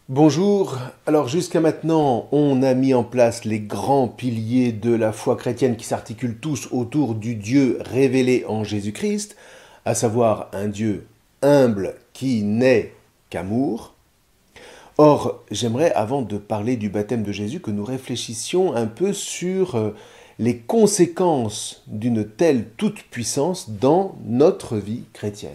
Bonjour, alors jusqu'à maintenant on a mis en place les grands piliers de la foi chrétienne qui s'articulent tous autour du Dieu révélé en Jésus-Christ, à savoir un Dieu humble qui n'est qu'amour. Or, j'aimerais avant de parler du baptême de Jésus que nous réfléchissions un peu sur les conséquences d'une telle toute-puissance dans notre vie chrétienne.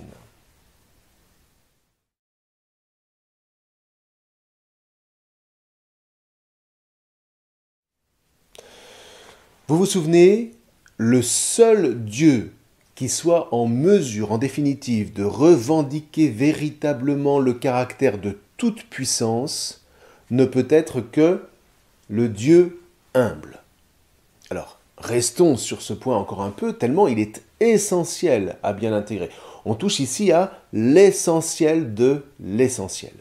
Vous vous souvenez, le seul Dieu qui soit en mesure, en définitive, de revendiquer véritablement le caractère de toute puissance, ne peut être que le Dieu humble. Alors, restons sur ce point encore un peu, tellement il est essentiel à bien l'intégrer. On touche ici à l'essentiel de l'essentiel.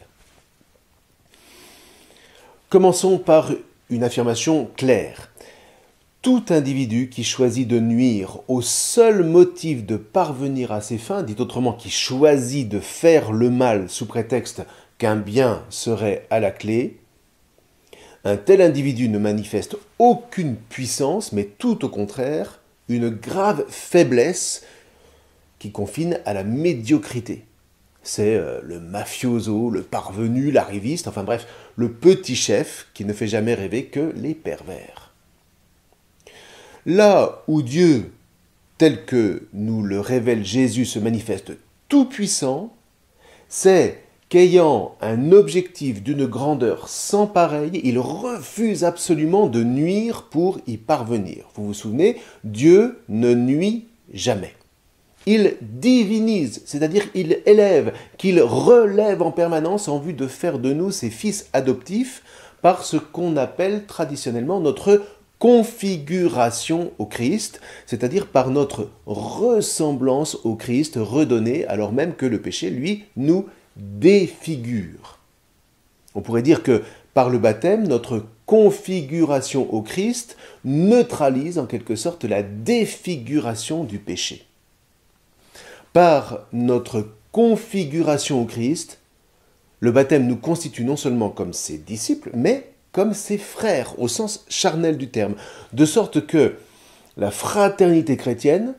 Commençons par une affirmation claire. Tout individu qui choisit de nuire au seul motif de parvenir à ses fins, dit autrement qui choisit de faire le mal sous prétexte qu'un bien serait à la clé, un tel individu ne manifeste aucune puissance, mais tout au contraire, une grave faiblesse qui confine à la médiocrité. C'est le mafioso, le parvenu, l'arriviste, enfin bref, le petit chef qui ne fait jamais rêver que les pervers. Là où Dieu, tel que nous le révèle Jésus, se manifeste tout-puissant, c'est qu'ayant un objectif d'une grandeur sans pareille, il refuse absolument de nuire pour y parvenir. Vous vous souvenez, Dieu ne nuit jamais. Il divinise, c'est-à-dire il élève, qu'il relève en permanence en vue de faire de nous ses fils adoptifs par ce qu'on appelle traditionnellement notre configuration au Christ, c'est-à-dire par notre ressemblance au Christ redonnée alors même que le péché, lui, nous défigure. On pourrait dire que par le baptême, notre configuration au Christ neutralise en quelque sorte la défiguration du péché. Par notre configuration au Christ, le baptême nous constitue non seulement comme ses disciples, mais comme ses frères, au sens charnel du terme, de sorte que la fraternité chrétienne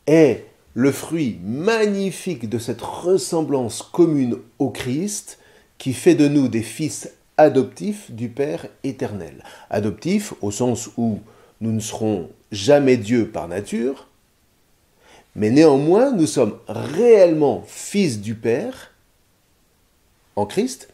est le fruit magnifique de cette ressemblance commune au Christ qui fait de nous des fils adoptifs du Père éternel. Adoptifs au sens où nous ne serons jamais Dieu par nature, mais néanmoins nous sommes réellement fils du Père en Christ,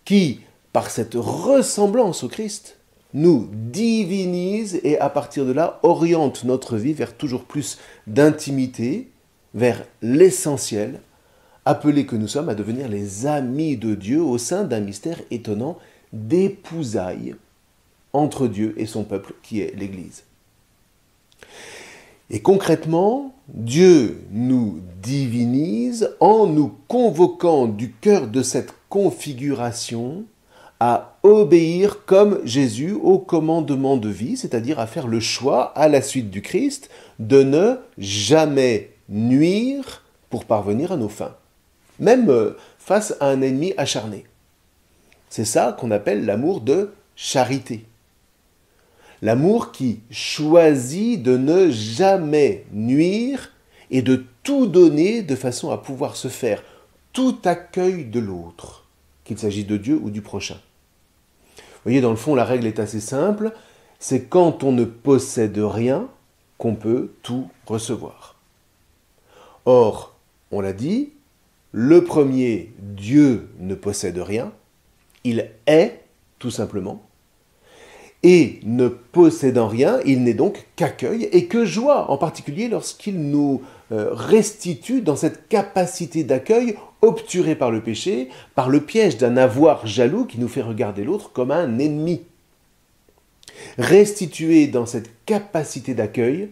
qui, par cette ressemblance au Christ, nous divinise et à partir de là oriente notre vie vers toujours plus d'intimité, vers l'essentiel, appelés que nous sommes à devenir les amis de Dieu au sein d'un mystère étonnant d'épousailles entre Dieu et son peuple qui est l'Église. Et concrètement, Dieu nous divinise en nous convoquant du cœur de cette configuration à obéir comme Jésus au commandement de vie, c'est-à-dire à faire le choix, à la suite du Christ, de ne jamais nuire pour parvenir à nos fins, même face à un ennemi acharné. C'est ça qu'on appelle l'amour de charité. L'amour qui choisit de ne jamais nuire et de tout donner de façon à pouvoir se faire tout accueil de l'autre, qu'il s'agisse de Dieu ou du prochain. Vous voyez, dans le fond, la règle est assez simple, c'est quand on ne possède rien qu'on peut tout recevoir. Or, on l'a dit, le premier, Dieu ne possède rien, il est, tout simplement, et ne possédant rien, il n'est donc qu'accueil et que joie, en particulier lorsqu'il nous restitue dans cette capacité d'accueil obturée par le péché, par le piège d'un avoir jaloux qui nous fait regarder l'autre comme un ennemi. Restitué dans cette capacité d'accueil,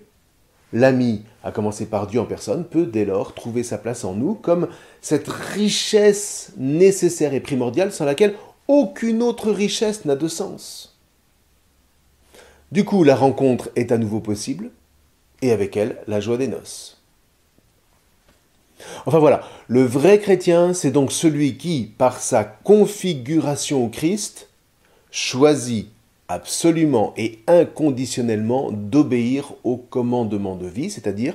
l'ami, à commencer par Dieu en personne, peut dès lors trouver sa place en nous comme cette richesse nécessaire et primordiale sans laquelle aucune autre richesse n'a de sens. Du coup, la rencontre est à nouveau possible, et avec elle, la joie des noces. Enfin voilà, le vrai chrétien, c'est donc celui qui, par sa configuration au Christ, choisit absolument et inconditionnellement d'obéir au commandement de vie, c'est-à-dire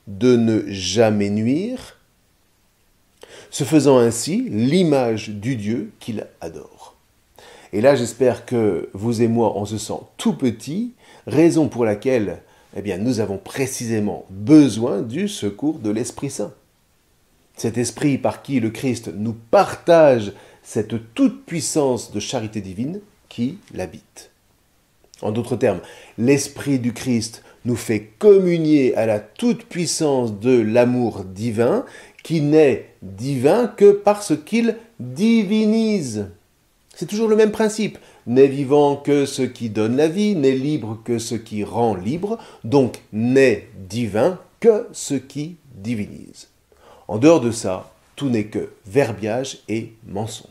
de ne jamais nuire, se faisant ainsi l'image du Dieu qu'il adore. Et là, j'espère que vous et moi, on se sent tout petits, raison pour laquelle nous avons précisément besoin du secours de l'Esprit Saint. Cet Esprit par qui le Christ nous partage cette toute-puissance de charité divine qui l'habite. En d'autres termes, l'Esprit du Christ nous fait communier à la toute-puissance de l'amour divin qui n'est divin que parce qu'il divinise. C'est toujours le même principe. N'est vivant que ce qui donne la vie, n'est libre que ce qui rend libre, donc n'est divin que ce qui divinise. En dehors de ça, tout n'est que verbiage et mensonge.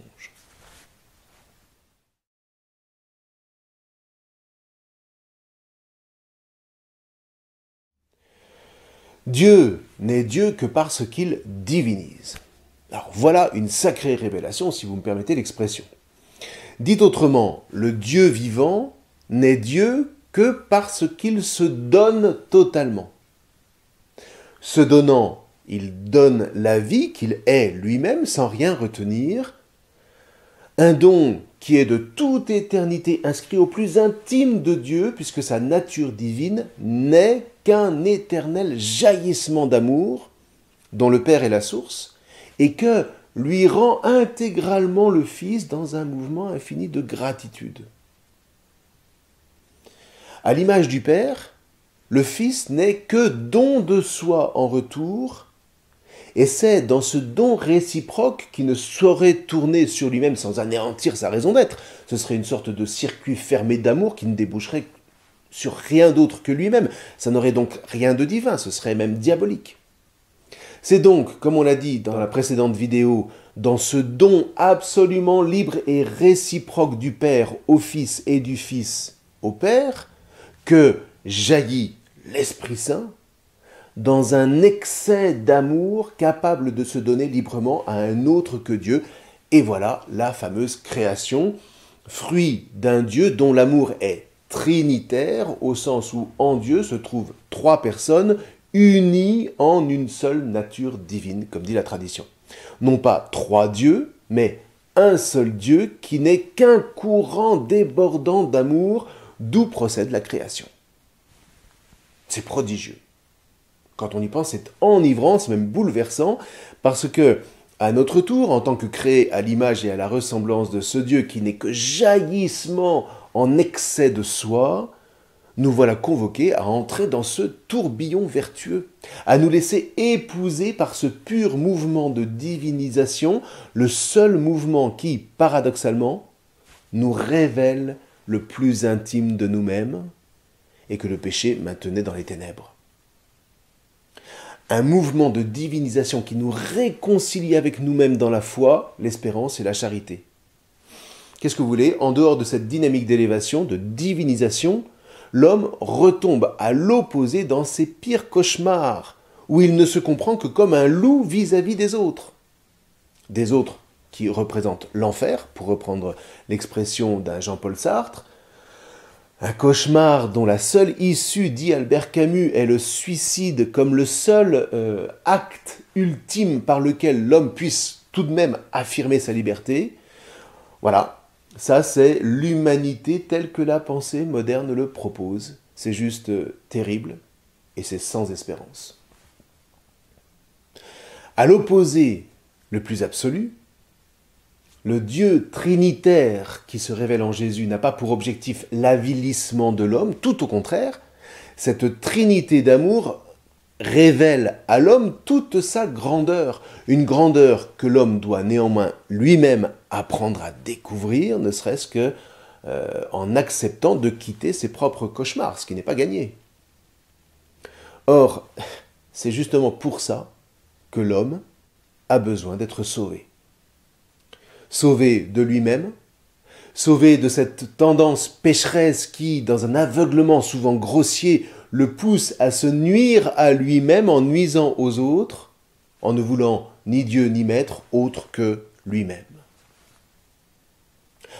Dieu n'est Dieu que parce qu'il divinise. Alors voilà une sacrée révélation, si vous me permettez l'expression. Dit autrement, le Dieu vivant n'est Dieu que parce qu'il se donne totalement. Se donnant, il donne la vie qu'il est lui-même sans rien retenir, un don qui est de toute éternité inscrit au plus intime de Dieu, puisque sa nature divine n'est qu'un éternel jaillissement d'amour, dont le Père est la source, et que lui rend intégralement le Fils dans un mouvement infini de gratitude. À l'image du Père, le Fils n'est que don de soi en retour, et c'est dans ce don réciproque qui ne saurait tourner sur lui-même sans anéantir sa raison d'être. Ce serait une sorte de circuit fermé d'amour qui ne déboucherait sur rien d'autre que lui-même. Ça n'aurait donc rien de divin, ce serait même diabolique. C'est donc, comme on l'a dit dans la précédente vidéo, dans ce don absolument libre et réciproque du Père au Fils et du Fils au Père, que jaillit l'Esprit Saint, dans un excès d'amour capable de se donner librement à un autre que Dieu. Et voilà la fameuse création, fruit d'un Dieu dont l'amour est trinitaire, au sens où en Dieu se trouvent trois personnes unies en une seule nature divine, comme dit la tradition. Non pas trois dieux, mais un seul Dieu qui n'est qu'un courant débordant d'amour, d'où procède la création. C'est prodigieux. Quand on y pense, c'est enivrant, c'est même bouleversant, parce que, à notre tour, en tant que créés à l'image et à la ressemblance de ce Dieu qui n'est que jaillissement en excès de soi, nous voilà convoqués à entrer dans ce tourbillon vertueux, à nous laisser épouser par ce pur mouvement de divinisation, le seul mouvement qui, paradoxalement, nous révèle le plus intime de nous-mêmes et que le péché maintenait dans les ténèbres. Un mouvement de divinisation qui nous réconcilie avec nous-mêmes dans la foi, l'espérance et la charité. Qu'est-ce que vous voulez? En dehors de cette dynamique d'élévation, de divinisation, l'homme retombe à l'opposé dans ses pires cauchemars, où il ne se comprend que comme un loup vis-à-vis des autres. Des autres qui représentent l'enfer, pour reprendre l'expression d'un Jean-Paul Sartre, un cauchemar dont la seule issue, dit Albert Camus, est le suicide comme le seul acte ultime par lequel l'homme puisse tout de même affirmer sa liberté. Voilà, ça c'est l'humanité telle que la pensée moderne le propose. C'est juste terrible et c'est sans espérance. À l'opposé le plus absolu, le Dieu trinitaire qui se révèle en Jésus n'a pas pour objectif l'avilissement de l'homme, tout au contraire, cette trinité d'amour révèle à l'homme toute sa grandeur, une grandeur que l'homme doit néanmoins lui-même apprendre à découvrir, ne serait-ce que en acceptant de quitter ses propres cauchemars, ce qui n'est pas gagné. Or, c'est justement pour ça que l'homme a besoin d'être sauvé. Sauvé de lui-même, sauvé de cette tendance pécheresse qui, dans un aveuglement souvent grossier, le pousse à se nuire à lui-même en nuisant aux autres, en ne voulant ni Dieu ni maître autre que lui-même.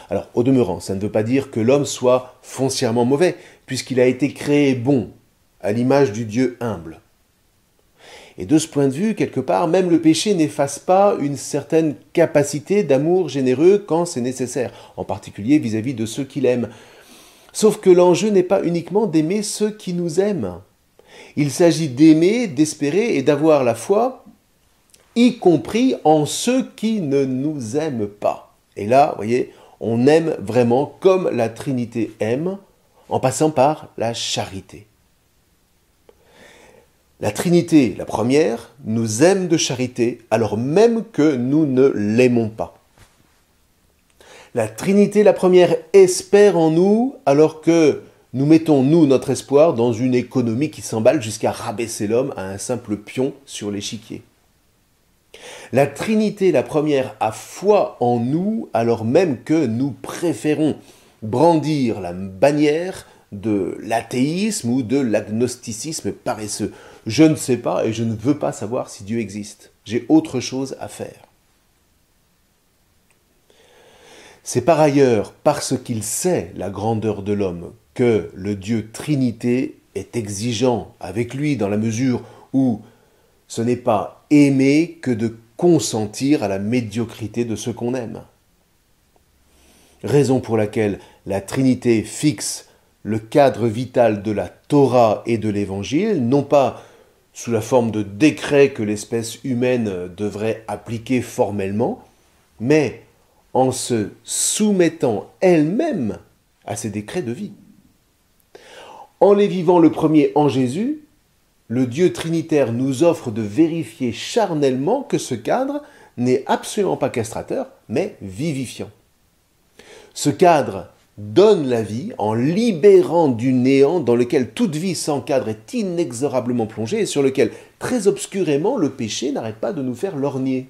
Alors, au demeurant, ça ne veut pas dire que l'homme soit foncièrement mauvais, puisqu'il a été créé bon, à l'image du Dieu humble. Et de ce point de vue, quelque part, même le péché n'efface pas une certaine capacité d'amour généreux quand c'est nécessaire, en particulier vis-à-vis de ceux qu'il aime. Sauf que l'enjeu n'est pas uniquement d'aimer ceux qui nous aiment. Il s'agit d'aimer, d'espérer et d'avoir la foi, y compris en ceux qui ne nous aiment pas. Et là, vous voyez, on aime vraiment comme la Trinité aime, en passant par la charité. La Trinité, la première, nous aime de charité, alors même que nous ne l'aimons pas. La Trinité, la première, espère en nous, alors que nous mettons, nous, notre espoir dans une économie qui s'emballe jusqu'à rabaisser l'homme à un simple pion sur l'échiquier. La Trinité, la première, a foi en nous, alors même que nous préférons brandir la bannière de l'athéisme ou de l'agnosticisme paresseux. Je ne sais pas et je ne veux pas savoir si Dieu existe. J'ai autre chose à faire. C'est par ailleurs parce qu'il sait la grandeur de l'homme que le Dieu Trinité est exigeant avec lui dans la mesure où ce n'est pas aimer que de consentir à la médiocrité de ce qu'on aime. Raison pour laquelle la Trinité fixe le cadre vital de la Torah et de l'Évangile, non pas sous la forme de décrets que l'espèce humaine devrait appliquer formellement, mais en se soumettant elle-même à ces décrets de vie. En les vivant le premier en Jésus, le Dieu trinitaire nous offre de vérifier charnellement que ce cadre n'est absolument pas castrateur, mais vivifiant. Ce cadre donne la vie en libérant du néant dans lequel toute vie sans cadre est inexorablement plongée et sur lequel, très obscurément, le péché n'arrête pas de nous faire lorgner.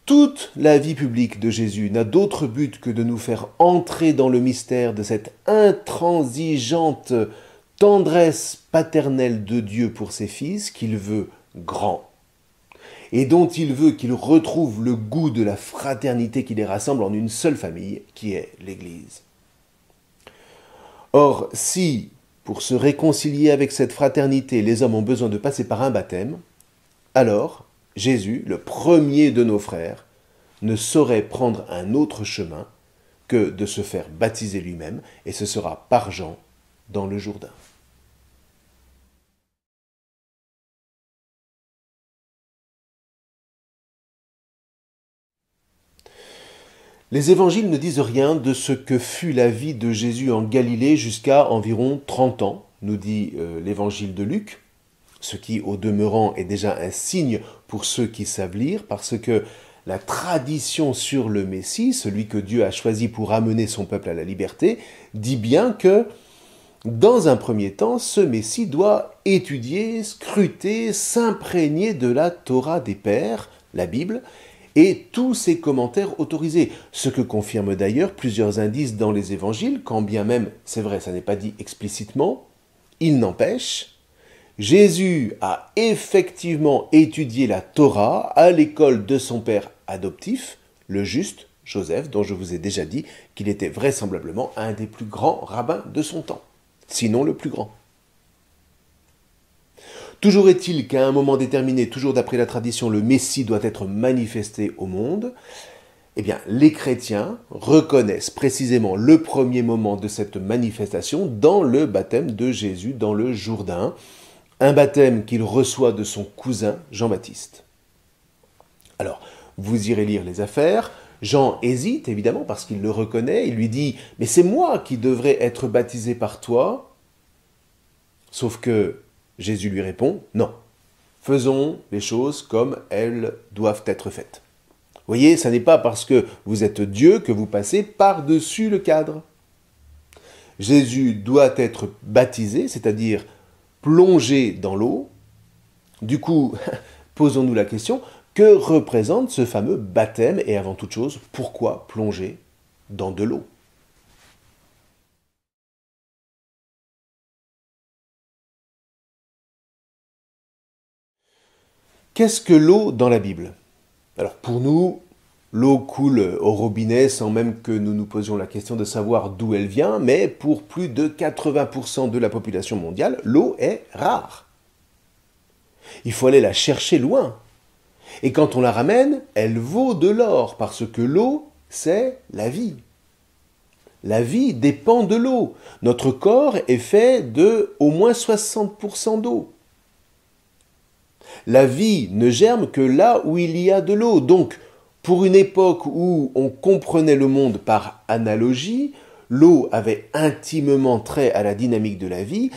Toute la vie publique de Jésus n'a d'autre but que de nous faire entrer dans le mystère de cette intransigeante tendresse paternelle de Dieu pour ses fils qu'il veut grand et dont il veut qu'ils retrouvent le goût de la fraternité qui les rassemble en une seule famille, qui est l'Église. Or, si, pour se réconcilier avec cette fraternité, les hommes ont besoin de passer par un baptême, alors Jésus, le premier de nos frères, ne saurait prendre un autre chemin que de se faire baptiser lui-même, et ce sera par Jean dans le Jourdain. Les évangiles ne disent rien de ce que fut la vie de Jésus en Galilée jusqu'à environ 30 ans, nous dit l'évangile de Luc, ce qui, au demeurant, est déjà un signe pour ceux qui savent lire, parce que la tradition sur le Messie, celui que Dieu a choisi pour amener son peuple à la liberté, dit bien que, dans un premier temps, ce Messie doit étudier, scruter, s'imprégner de la Torah des pères, la Bible, et tous ses commentaires autorisés, ce que confirment d'ailleurs plusieurs indices dans les évangiles, quand bien même, c'est vrai, ça n'est pas dit explicitement, il n'empêche, Jésus a effectivement étudié la Torah à l'école de son père adoptif, le juste Joseph, dont je vous ai déjà dit qu'il était vraisemblablement un des plus grands rabbins de son temps, sinon le plus grand. Toujours est-il qu'à un moment déterminé, toujours d'après la tradition, le Messie doit être manifesté au monde. Eh bien, les chrétiens reconnaissent précisément le premier moment de cette manifestation dans le baptême de Jésus dans le Jourdain, un baptême qu'il reçoit de son cousin Jean-Baptiste. Alors, vous irez lire les affaires. Jean hésite, évidemment, parce qu'il le reconnaît. Il lui dit « Mais c'est moi qui devrais être baptisé par toi. » Sauf que Jésus lui répond « Non, faisons les choses comme elles doivent être faites. » Vous voyez, ça n'est pas parce que vous êtes Dieu que vous passez par-dessus le cadre. Jésus doit être baptisé, c'est-à-dire plongé dans l'eau. Du coup, posons-nous la question, que représente ce fameux baptême et avant toute chose, pourquoi plonger dans de l'eau ? Qu'est-ce que l'eau dans la Bible? Alors pour nous, l'eau coule au robinet sans même que nous nous posions la question de savoir d'où elle vient, mais pour plus de 80% de la population mondiale, l'eau est rare. Il faut aller la chercher loin. Et quand on la ramène, elle vaut de l'or, parce que l'eau, c'est la vie. La vie dépend de l'eau. Notre corps est fait de au moins 60% d'eau. La vie ne germe que là où il y a de l'eau. Donc, pour une époque où on comprenait le monde par analogie, l'eau avait intimement trait à la dynamique de la vie,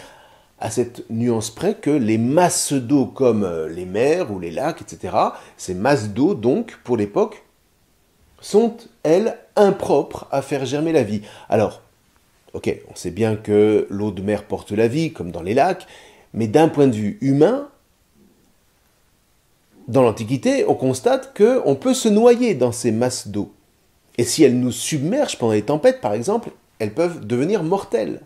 à cette nuance près que les masses d'eau comme les mers ou les lacs, etc., ces masses d'eau, donc, pour l'époque, sont, elles, impropres à faire germer la vie. Alors, ok, on sait bien que l'eau de mer porte la vie, comme dans les lacs, mais d'un point de vue humain, dans l'Antiquité, on constate qu'on peut se noyer dans ces masses d'eau. Et si elles nous submergent pendant les tempêtes, par exemple, elles peuvent devenir mortelles.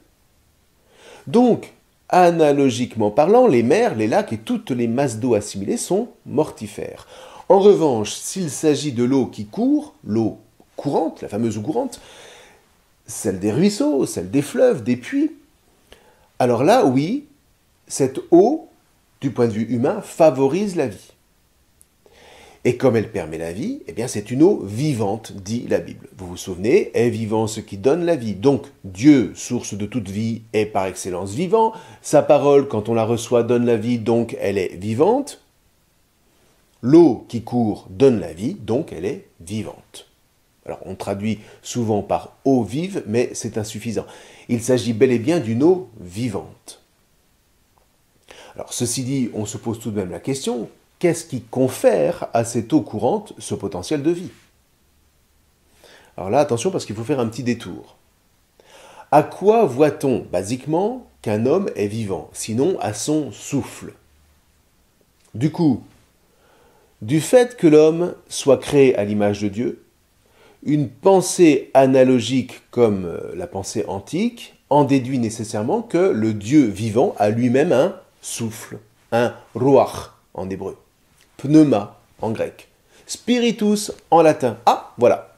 Donc, analogiquement parlant, les mers, les lacs et toutes les masses d'eau assimilées sont mortifères. En revanche, s'il s'agit de l'eau qui court, l'eau courante, la fameuse eau courante, celle des ruisseaux, celle des fleuves, des puits, alors là, oui, cette eau, du point de vue humain, favorise la vie. Et comme elle permet la vie, eh bien c'est une eau vivante, dit la Bible. Vous vous souvenez, est vivant ce qui donne la vie. Donc Dieu, source de toute vie, est par excellence vivant. Sa parole, quand on la reçoit, donne la vie, donc elle est vivante. L'eau qui court donne la vie, donc elle est vivante. Alors on traduit souvent par eau vive, mais c'est insuffisant. Il s'agit bel et bien d'une eau vivante. Alors ceci dit, on se pose tout de même la question, qu'est-ce qui confère à cette eau courante ce potentiel de vie? Alors là, attention parce qu'il faut faire un petit détour. À quoi voit-on, basiquement, qu'un homme est vivant, sinon à son souffle? Du coup, du fait que l'homme soit créé à l'image de Dieu, une pensée analogique comme la pensée antique en déduit nécessairement que le Dieu vivant a lui-même un souffle, un ruach en hébreu, pneuma en grec, spiritus en latin. Ah, voilà.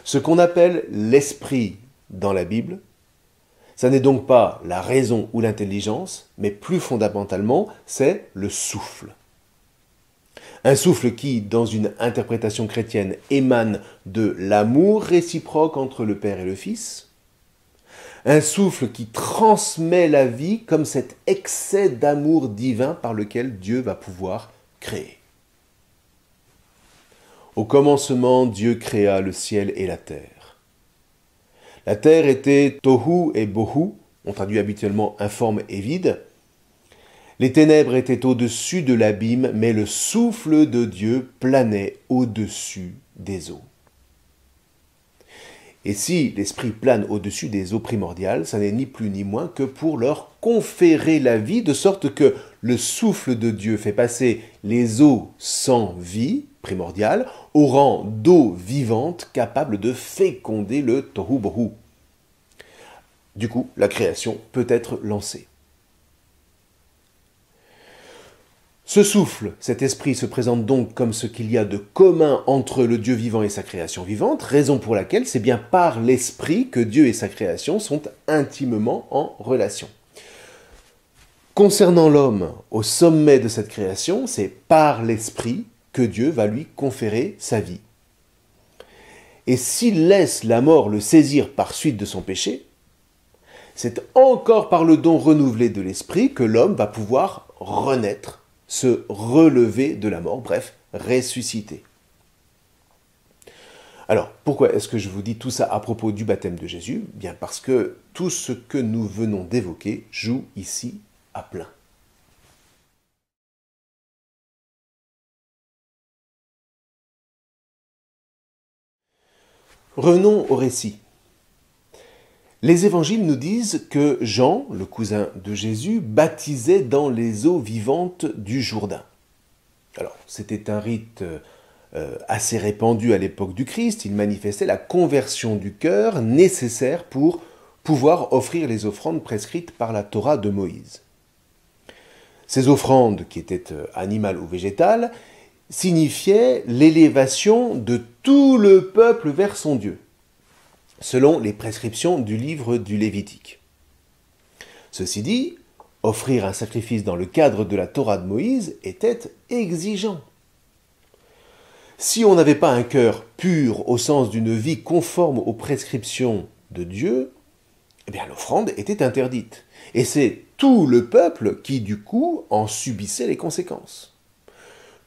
Ce qu'on appelle l'esprit dans la Bible, ça n'est donc pas la raison ou l'intelligence, mais plus fondamentalement, c'est le souffle. Un souffle qui, dans une interprétation chrétienne, émane de l'amour réciproque entre le Père et le Fils. Un souffle qui transmet la vie comme cet excès d'amour divin par lequel Dieu va pouvoir créer. Au commencement, Dieu créa le ciel et la terre. La terre était tohu et bohu, on traduit habituellement informe et vide. Les ténèbres étaient au-dessus de l'abîme, mais le souffle de Dieu planait au-dessus des eaux. Et si l'esprit plane au-dessus des eaux primordiales, ça n'est ni plus ni moins que pour leur conférer la vie, de sorte que le souffle de Dieu fait passer les eaux sans vie, primordiales, au rang d'eau vivante capable de féconder le tohu bohu. Du coup, la création peut être lancée. Ce souffle, cet esprit se présente donc comme ce qu'il y a de commun entre le Dieu vivant et sa création vivante, raison pour laquelle c'est bien par l'esprit que Dieu et sa création sont intimement en relation. Concernant l'homme, au sommet de cette création, c'est par l'esprit que Dieu va lui conférer sa vie. Et s'il laisse la mort le saisir par suite de son péché, c'est encore par le don renouvelé de l'esprit que l'homme va pouvoir renaître, se relever de la mort, bref, ressusciter. Alors, pourquoi est-ce que je vous dis tout ça à propos du baptême de Jésus? Bien parce que tout ce que nous venons d'évoquer joue ici à plein. Revenons au récit. Les évangiles nous disent que Jean, le cousin de Jésus, baptisait dans les eaux vivantes du Jourdain. Alors, c'était un rite assez répandu à l'époque du Christ. Il manifestait la conversion du cœur nécessaire pour pouvoir offrir les offrandes prescrites par la Torah de Moïse. Ces offrandes, qui étaient animales ou végétales, signifiait l'élévation de tout le peuple vers son Dieu, selon les prescriptions du livre du Lévitique. Ceci dit, offrir un sacrifice dans le cadre de la Torah de Moïse était exigeant. Si on n'avait pas un cœur pur au sens d'une vie conforme aux prescriptions de Dieu, eh bien l'offrande était interdite. Et c'est tout le peuple qui, du coup, en subissait les conséquences.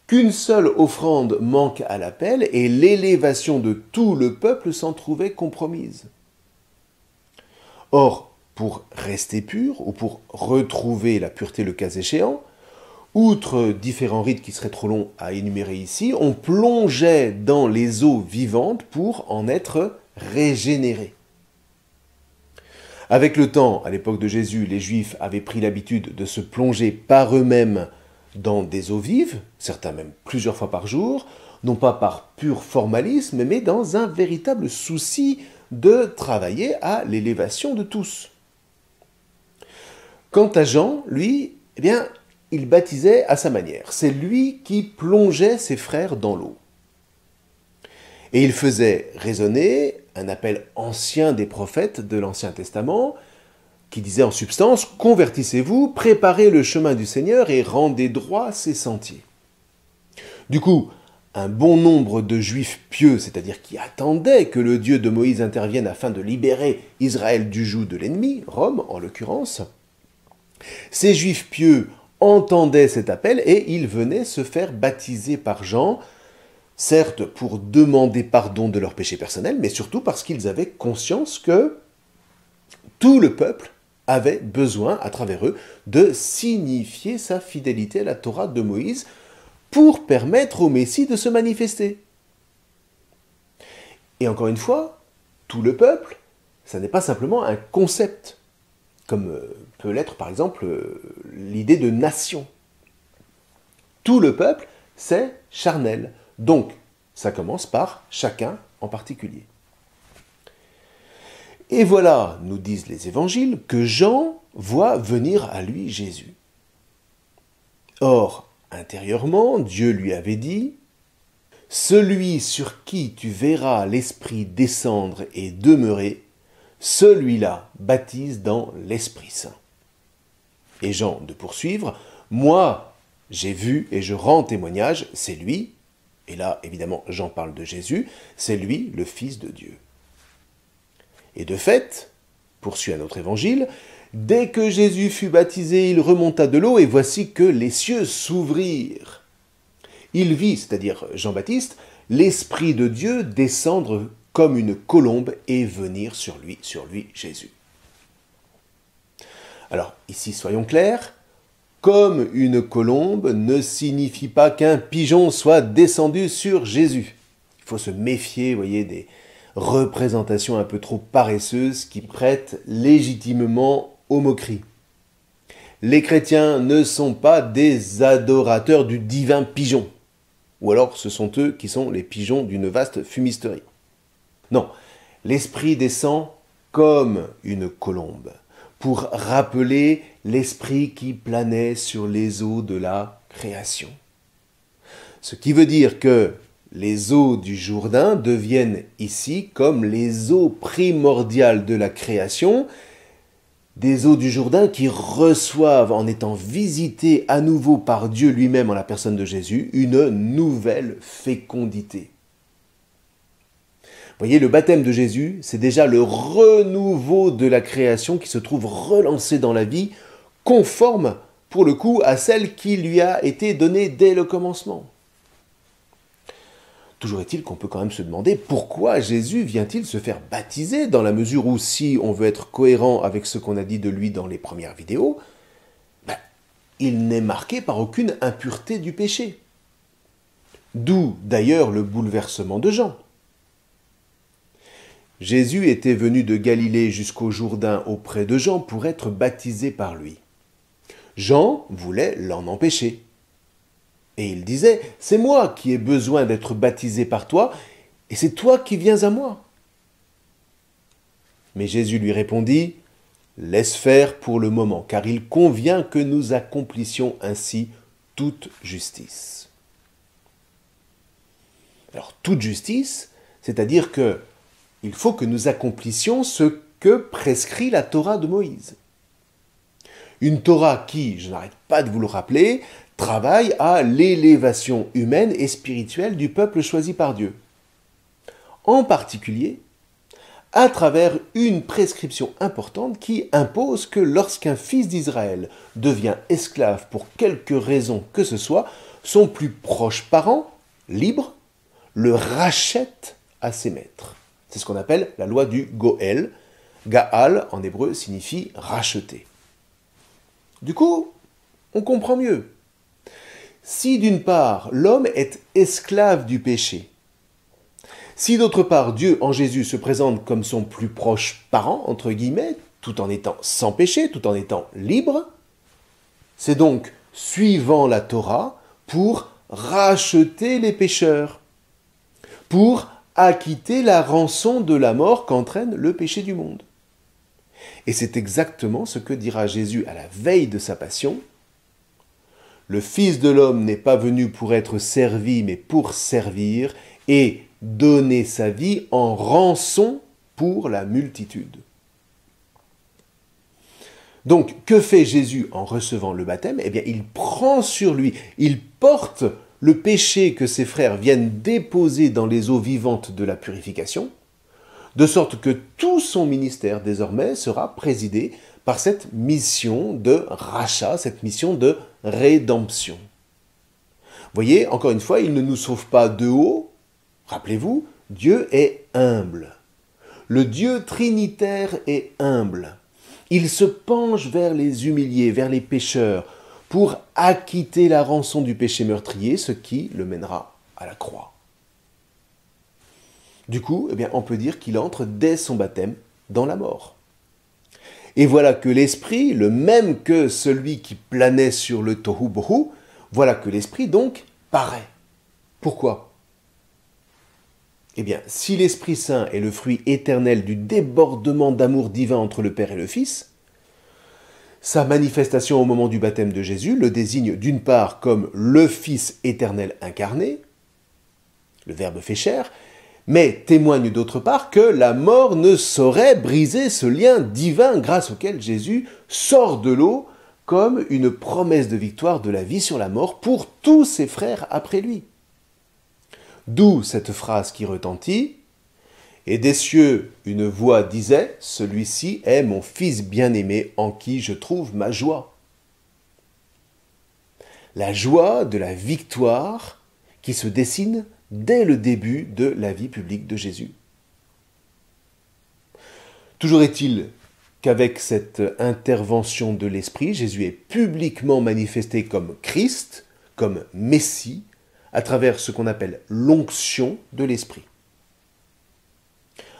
Qu'une seule offrande manque à l'appel et l'élévation de tout le peuple s'en trouvait compromise. Or, pour rester pur ou pour retrouver la pureté le cas échéant, outre différents rites qui seraient trop longs à énumérer ici, on plongeait dans les eaux vivantes pour en être régénéré. Avec le temps, à l'époque de Jésus, les Juifs avaient pris l'habitude de se plonger par eux-mêmes dans des eaux vives, certains même plusieurs fois par jour, non pas par pur formalisme, mais dans un véritable souci de travailler à l'élévation de tous. Quant à Jean, lui, eh bien, il baptisait à sa manière. C'est lui qui plongeait ses frères dans l'eau. Et il faisait résonner un appel ancien des prophètes de l'Ancien Testament, qui disait en substance « Convertissez-vous, préparez le chemin du Seigneur et rendez droit ses sentiers ». Du coup, un bon nombre de Juifs pieux, c'est-à-dire qui attendaient que le Dieu de Moïse intervienne afin de libérer Israël du joug de l'ennemi, Rome en l'occurrence, ces Juifs pieux entendaient cet appel et ils venaient se faire baptiser par Jean, certes pour demander pardon de leurs péchés personnels, mais surtout parce qu'ils avaient conscience que tout le peuple avait besoin, à travers eux, de signifier sa fidélité à la Torah de Moïse pour permettre au Messie de se manifester. Et encore une fois, tout le peuple, ça n'est pas simplement un concept, comme peut l'être par exemple l'idée de nation. Tout le peuple, c'est charnel. Donc, ça commence par chacun en particulier. Et voilà, nous disent les évangiles, que Jean voit venir à lui Jésus. Or, intérieurement, Dieu lui avait dit « Celui sur qui tu verras l'Esprit descendre et demeurer, celui-là baptise dans l'Esprit Saint. » Et Jean de poursuivre « Moi, j'ai vu et je rends témoignage, c'est lui, et là, évidemment, Jean parle de Jésus, c'est lui, le Fils de Dieu. » Et de fait, poursuit un autre évangile, dès que Jésus fut baptisé, il remonta de l'eau, et voici que les cieux s'ouvrirent. Il vit, c'est-à-dire Jean-Baptiste, l'Esprit de Dieu descendre comme une colombe et venir sur lui, Jésus. Alors, ici, soyons clairs, comme une colombe ne signifie pas qu'un pigeon soit descendu sur Jésus. Il faut se méfier, vous voyez, des représentations un peu trop paresseuses qui prêtent légitimement aux moqueries. Les chrétiens ne sont pas des adorateurs du divin pigeon. Ou alors ce sont eux qui sont les pigeons d'une vaste fumisterie. Non, l'Esprit descend comme une colombe, pour rappeler l'Esprit qui planait sur les eaux de la création. Ce qui veut dire que les eaux du Jourdain deviennent ici comme les eaux primordiales de la création, des eaux du Jourdain qui reçoivent, en étant visitées à nouveau par Dieu lui-même en la personne de Jésus, une nouvelle fécondité. Vous voyez, le baptême de Jésus, c'est déjà le renouveau de la création qui se trouve relancée dans la vie, conforme, pour le coup, à celle qui lui a été donnée dès le commencement. Toujours est-il qu'on peut quand même se demander pourquoi Jésus vient-il se faire baptiser, dans la mesure où, si on veut être cohérent avec ce qu'on a dit de lui dans les premières vidéos, il n'est marqué par aucune impureté du péché. D'où d'ailleurs le bouleversement de Jean. Jésus était venu de Galilée jusqu'au Jourdain auprès de Jean pour être baptisé par lui. Jean voulait l'en empêcher. Et il disait, « C'est moi qui ai besoin d'être baptisé par toi, et c'est toi qui viens à moi. » Mais Jésus lui répondit, « Laisse faire pour le moment, car il convient que nous accomplissions ainsi toute justice. » Alors, toute justice, c'est-à-dire que il faut que nous accomplissions ce que prescrit la Torah de Moïse. Une Torah qui, je n'arrête pas de vous le rappeler, travaille à l'élévation humaine et spirituelle du peuple choisi par Dieu. En particulier, à travers une prescription importante qui impose que lorsqu'un fils d'Israël devient esclave pour quelque raison que ce soit, son plus proche parent, libre, le rachète à ses maîtres. C'est ce qu'on appelle la loi du Goël. Gaal, en hébreu, signifie racheter. Du coup, on comprend mieux. Si d'une part, l'homme est esclave du péché, si d'autre part, Dieu en Jésus se présente comme son plus proche parent, entre guillemets, tout en étant sans péché, tout en étant libre, c'est donc suivant la Torah pour racheter les pécheurs, pour acquitter la rançon de la mort qu'entraîne le péché du monde. Et c'est exactement ce que dira Jésus à la veille de sa passion. Le Fils de l'homme n'est pas venu pour être servi, mais pour servir et donner sa vie en rançon pour la multitude. Donc, que fait Jésus en recevant le baptême? Eh bien, il prend sur lui, il porte le péché que ses frères viennent déposer dans les eaux vivantes de la purification, de sorte que tout son ministère désormais sera présidé par cette mission de rachat, cette mission de rédemption. Voyez, encore une fois, il ne nous sauve pas de haut. Rappelez-vous, Dieu est humble. Le Dieu trinitaire est humble. Il se penche vers les humiliés, vers les pécheurs, pour acquitter la rançon du péché meurtrier, ce qui le mènera à la croix. Du coup, eh bien, on peut dire qu'il entre dès son baptême dans la mort. Et voilà que l'Esprit, le même que celui qui planait sur le Tohu Bohu, voilà que l'Esprit donc paraît. Pourquoi ? Eh bien, si l'Esprit Saint est le fruit éternel du débordement d'amour divin entre le Père et le Fils, sa manifestation au moment du baptême de Jésus le désigne d'une part comme le Fils éternel incarné, le Verbe fait chair, mais témoigne d'autre part que la mort ne saurait briser ce lien divin grâce auquel Jésus sort de l'eau comme une promesse de victoire de la vie sur la mort pour tous ses frères après lui. D'où cette phrase qui retentit « Et des cieux, une voix disait, celui-ci est mon fils bien-aimé en qui je trouve ma joie. » La joie de la victoire qui se dessine dès le début de la vie publique de Jésus. Toujours est-il qu'avec cette intervention de l'Esprit, Jésus est publiquement manifesté comme Christ, comme Messie, à travers ce qu'on appelle l'onction de l'Esprit.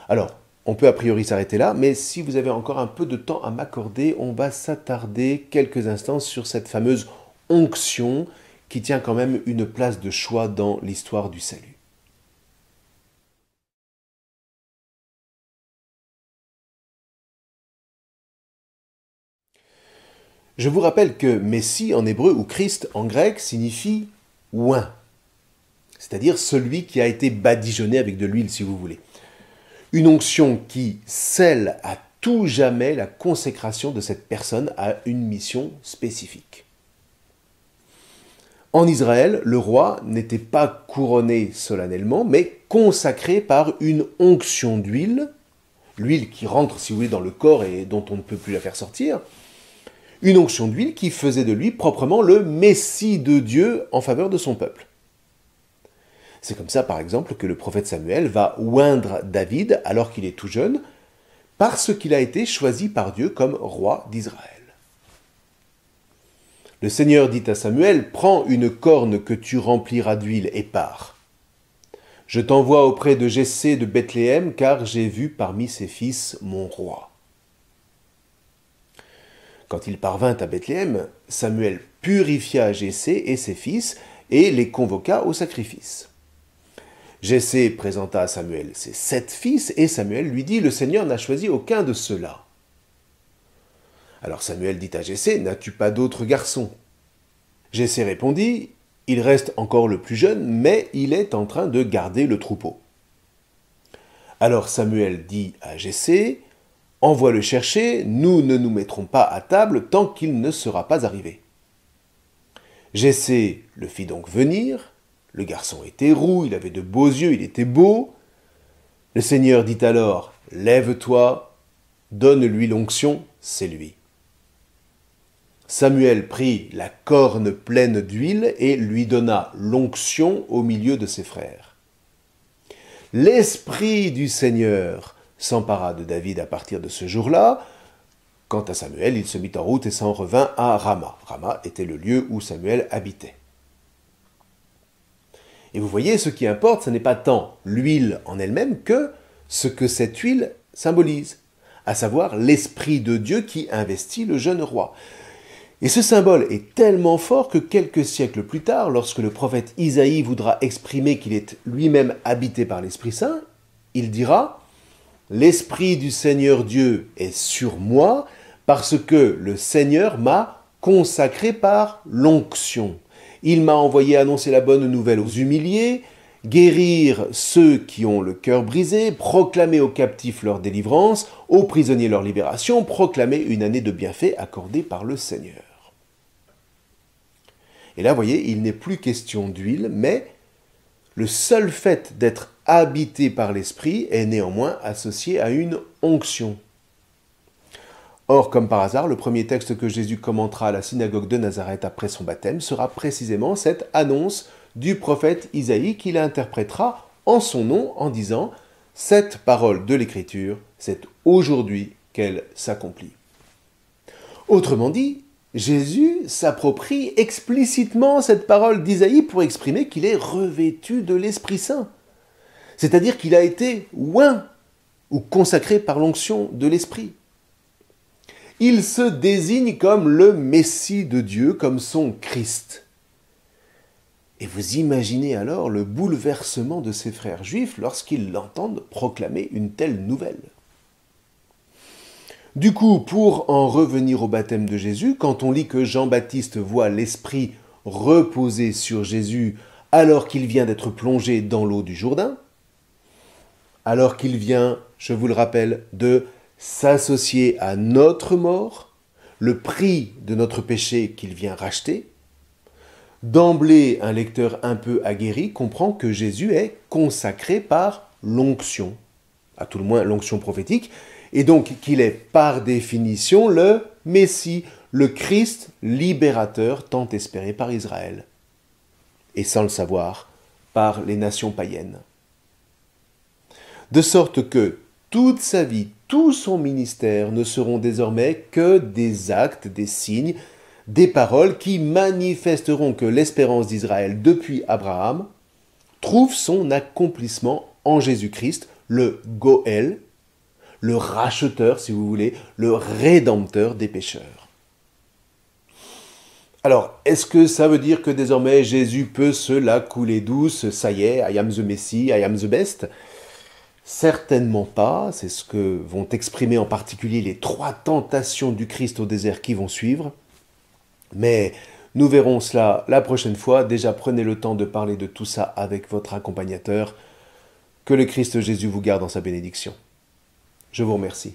Alors, on peut a priori s'arrêter là, mais si vous avez encore un peu de temps à m'accorder, on va s'attarder quelques instants sur cette fameuse onction qui tient quand même une place de choix dans l'histoire du salut. Je vous rappelle que Messie en hébreu ou Christ en grec signifie oint, c'est-à-dire celui qui a été badigeonné avec de l'huile si vous voulez. Une onction qui scelle à tout jamais la consécration de cette personne à une mission spécifique. En Israël, le roi n'était pas couronné solennellement, mais consacré par une onction d'huile, l'huile qui rentre, si vous voulez, dans le corps et dont on ne peut plus la faire sortir, une onction d'huile qui faisait de lui proprement le Messie de Dieu en faveur de son peuple. C'est comme ça, par exemple, que le prophète Samuel va oindre David alors qu'il est tout jeune, parce qu'il a été choisi par Dieu comme roi d'Israël. Le Seigneur dit à Samuel, « Prends une corne que tu rempliras d'huile et pars. Je t'envoie auprès de Jessé de Bethléem, car j'ai vu parmi ses fils mon roi. » Quand il parvint à Bethléem, Samuel purifia Jessé et ses fils et les convoqua au sacrifice. Jessé présenta à Samuel ses 7 fils et Samuel lui dit « Le Seigneur n'a choisi aucun de ceux-là. » Alors Samuel dit à Jessé, « N'as-tu pas d'autres garçons ?» Jessé répondit, Il reste encore le plus jeune, mais il est en train de garder le troupeau. Alors Samuel dit à Jessé, « Envoie le chercher, nous ne nous mettrons pas à table tant qu'il ne sera pas arrivé. » Jessé le fit donc venir. Le garçon était roux, il avait de beaux yeux, il était beau. Le Seigneur dit alors, « Lève-toi, donne-lui l'onction, c'est lui. » Samuel prit la corne pleine d'huile et lui donna l'onction au milieu de ses frères. L'Esprit du Seigneur s'empara de David à partir de ce jour-là. Quant à Samuel, il se mit en route et s'en revint à Rama. Rama était le lieu où Samuel habitait. Et vous voyez, ce qui importe, ce n'est pas tant l'huile en elle-même que ce que cette huile symbolise, à savoir l'Esprit de Dieu qui investit le jeune roi. Et ce symbole est tellement fort que quelques siècles plus tard, lorsque le prophète Isaïe voudra exprimer qu'il est lui-même habité par l'Esprit Saint, il dira « L'Esprit du Seigneur Dieu est sur moi parce que le Seigneur m'a consacré par l'onction. Il m'a envoyé annoncer la bonne nouvelle aux humiliés, guérir ceux qui ont le cœur brisé, proclamer aux captifs leur délivrance, aux prisonniers leur libération, proclamer une année de bienfaits accordée par le Seigneur. » Et là, vous voyez, il n'est plus question d'huile, mais le seul fait d'être habité par l'Esprit est néanmoins associé à une onction. Or, comme par hasard, le premier texte que Jésus commentera à la synagogue de Nazareth après son baptême sera précisément cette annonce du prophète Isaïe qu'il interprétera en son nom en disant « Cette parole de l'Écriture, c'est aujourd'hui qu'elle s'accomplit. » Autrement dit, Jésus s'approprie explicitement cette parole d'Isaïe pour exprimer qu'il est revêtu de l'Esprit Saint. C'est-à-dire qu'il a été oint ou consacré par l'onction de l'Esprit. Il se désigne comme le Messie de Dieu, comme son Christ. Et vous imaginez alors le bouleversement de ses frères juifs lorsqu'ils l'entendent proclamer une telle nouvelle. Du coup, pour en revenir au baptême de Jésus, quand on lit que Jean-Baptiste voit l'Esprit reposer sur Jésus alors qu'il vient d'être plongé dans l'eau du Jourdain, alors qu'il vient, je vous le rappelle, de s'associer à notre mort, le prix de notre péché qu'il vient racheter, d'emblée, un lecteur un peu aguerri comprend que Jésus est consacré par l'onction, à tout le moins l'onction prophétique, et donc qu'il est par définition le Messie, le Christ libérateur tant espéré par Israël, et sans le savoir, par les nations païennes. De sorte que toute sa vie, tout son ministère ne seront désormais que des actes, des signes, des paroles qui manifesteront que l'espérance d'Israël depuis Abraham trouve son accomplissement en Jésus-Christ, le Goël, le racheteur, si vous voulez, le rédempteur des pécheurs. Alors, est-ce que ça veut dire que désormais Jésus peut se la couler douce, ça y est, I am the Messie, I am the best? Certainement pas, c'est ce que vont exprimer en particulier les 3 tentations du Christ au désert qui vont suivre. Mais nous verrons cela la prochaine fois. Déjà, prenez le temps de parler de tout ça avec votre accompagnateur. Que le Christ Jésus vous garde dans sa bénédiction. Je vous remercie.